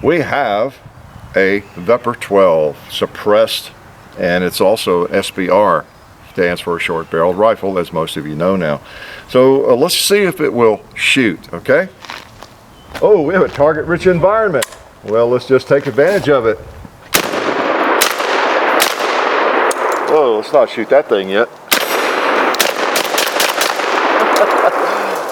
We have a Vepr 12 suppressed, and it's also SBR, stands for a short barreled rifle, as most of you know now. So let's see if it will shoot, okay? Oh, we have a target rich environment. Well, let's just take advantage of it. Oh, let's not shoot that thing yet.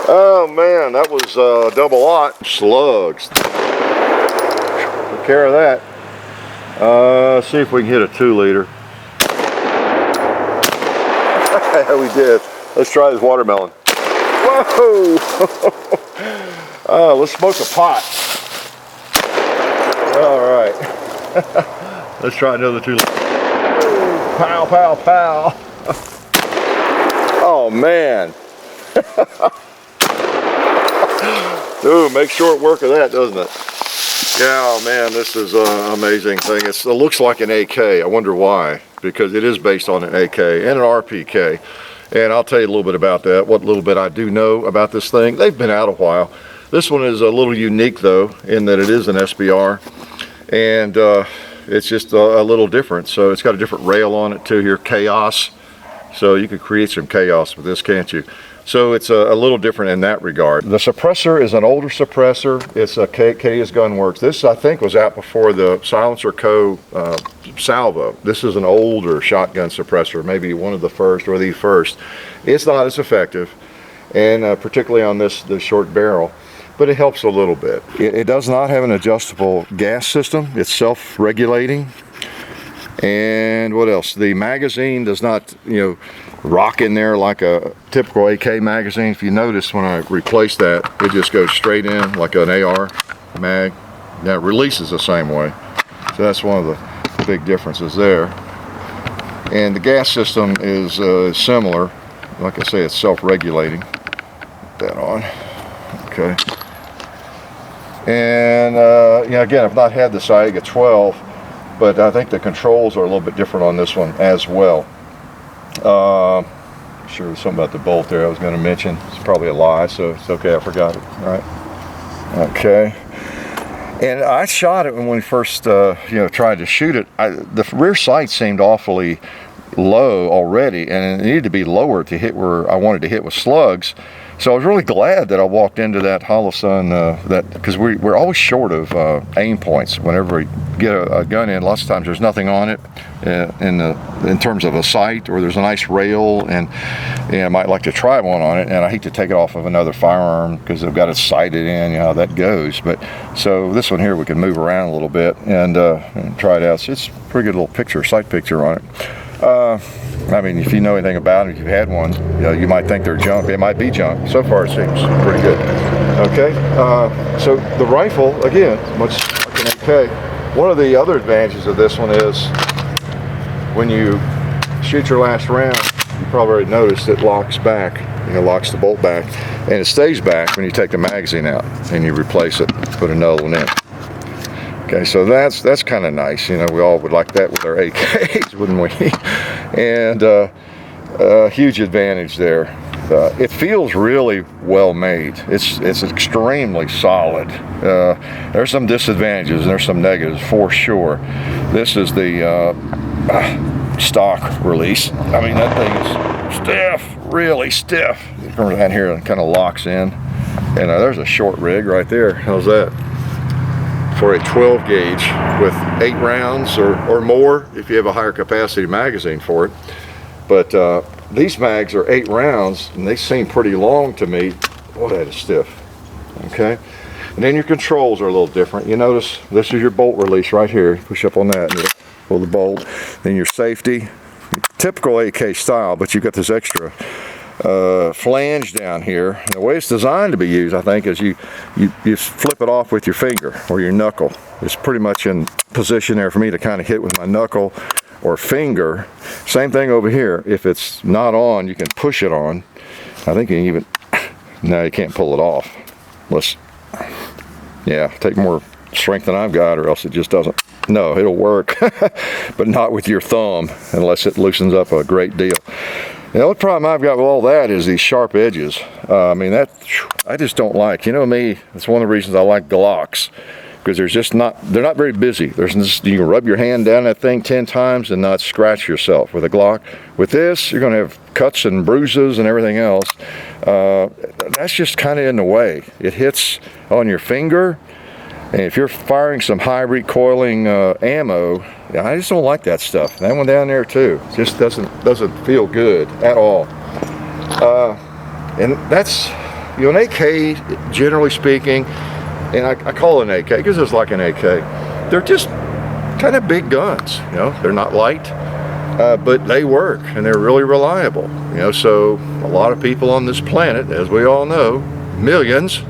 Oh man, that was a double aught. Slugs. Take care of that. See if we can hit a 2-liter. We did. Let's try this watermelon. Whoa! Let's smoke a pot. All right. Let's try another 2-liter. Pow, pow, pow. Oh man. Ooh, make short work of that, doesn't it? Yeah, man, this is an amazing thing. It looks like an AK. I wonder why, because it is based on an AK and an RPK. And I'll tell you a little bit about that, what little bit I do know about this thing. They've been out a while. This one is a little unique, though, in that it is an SBR. And it's just a little different. So it's got a different rail on it, too, here, chaos. So you could create some chaos with this, can't you? So it's a little different in that regard. The suppressor is an older suppressor. It's a Cadius Gunworks. This, I think, was out before the Silencer Co. Salvo. This is an older shotgun suppressor, maybe one of the first or the first. It's not as effective, and particularly on the short barrel, but it helps a little bit. It does not have an adjustable gas system. It's self-regulating. And what else? The magazine does not, rock in there like a typical AK magazine. If you notice, when I replace that, it just goes straight in like an AR mag. That releases the same way. So that's one of the big differences there. And the gas system is similar. Like I say, it's self-regulating. Put that on. Okay. And again, I've not had the Saiga 12. But I think the controls are a little bit different on this one as well. Sure, there's something about the bolt there I was going to mention. It's probably a lie, so it's okay, I forgot it. All right. Okay. And I shot it when we first, tried to shoot it. The rear sight seemed awfully low already, and it needed to be lower to hit where I wanted to hit with slugs. So I was really glad that I walked into that Holosun, because we're always short of aim points whenever we get a gun in. Lots of times there's nothing on it in terms of a sight, or there's a nice rail, and I might like to try one on it, and I hate to take it off of another firearm because I've got it sighted in, how that goes. But so this one here we can move around a little bit and try it out. So it's a pretty good little sight picture on it. I mean, if you know anything about it, if you've had one, you might think they're junk. It might be junk. So far, it seems pretty good. Okay, so the rifle, again, much like an AK. One of the other advantages of this one is when you shoot your last round, you probably already noticed it locks back, locks the bolt back, and it stays back when you take the magazine out and you replace it, put another one in. Okay, so that's kind of nice. We all would like that with our AKs, wouldn't we? And a huge advantage there. It feels really well made. It's extremely solid. There's some disadvantages and there's some negatives for sure. This is the stock release. I mean, that thing is stiff, really stiff. Remember that here, it kind of locks in. And there's a short rig right there. How's that? For a 12 gauge with 8 rounds or more if you have a higher capacity magazine for it. But these mags are 8 rounds and they seem pretty long to me. Boy, that is stiff. Okay, and then your controls are a little different. You notice this is your bolt release right here. Push up on that and pull the bolt. Then your safety, typical AK style, but you've got this extra flange down here. And the way it's designed to be used, I think, is you flip it off with your finger or your knuckle. It's pretty much in position there for me to kind of hit with my knuckle or finger. Same thing over here. If it's not on, you can push it on. I think you can even, no, you can't pull it off. Take more strength than I've got, or else it just doesn't. No, it'll work, but not with your thumb unless it loosens up a great deal. The only problem I've got with all that is these sharp edges. I mean, that I just don't like. Me, it's one of the reasons I like Glocks. because they're not very busy. You can rub your hand down that thing 10 times and not scratch yourself with a Glock. With this, you're going to have cuts and bruises and everything else. That's just kind of in the way. It hits on your finger, and if you're firing some high recoiling ammo, I just don't like that stuff. That one down there too, just doesn't feel good at all. And that's, you know, an AK, generally speaking, and I call it an AK because it's like an AK. They're just kind of big guns, you know. They're not light, but they work and they're really reliable, you know. So a lot of people on this planet, as we all know, millions,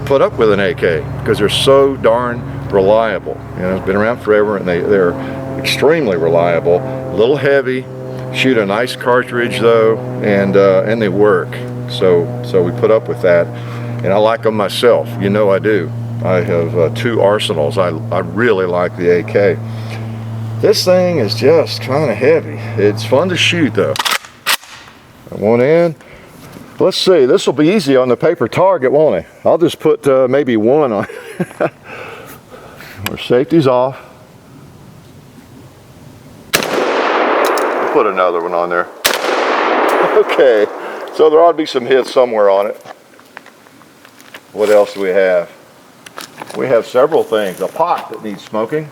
put up with an AK because they're so darn reliable. You know, it's been around forever, and they're extremely reliable. A little heavy, shoot a nice cartridge though, and they work. So we put up with that, and I like them myself. You know I do. I have 2 arsenals. I really like the AK. This thing is just kind of heavy. It's fun to shoot though. One in. Let's see. This will be easy on the paper target, won't it? I'll just put maybe 1 on. Our safety's off. Put another one on there. Okay. So there ought to be some hits somewhere on it. What else do we have? We have several things. A pot that needs smoking.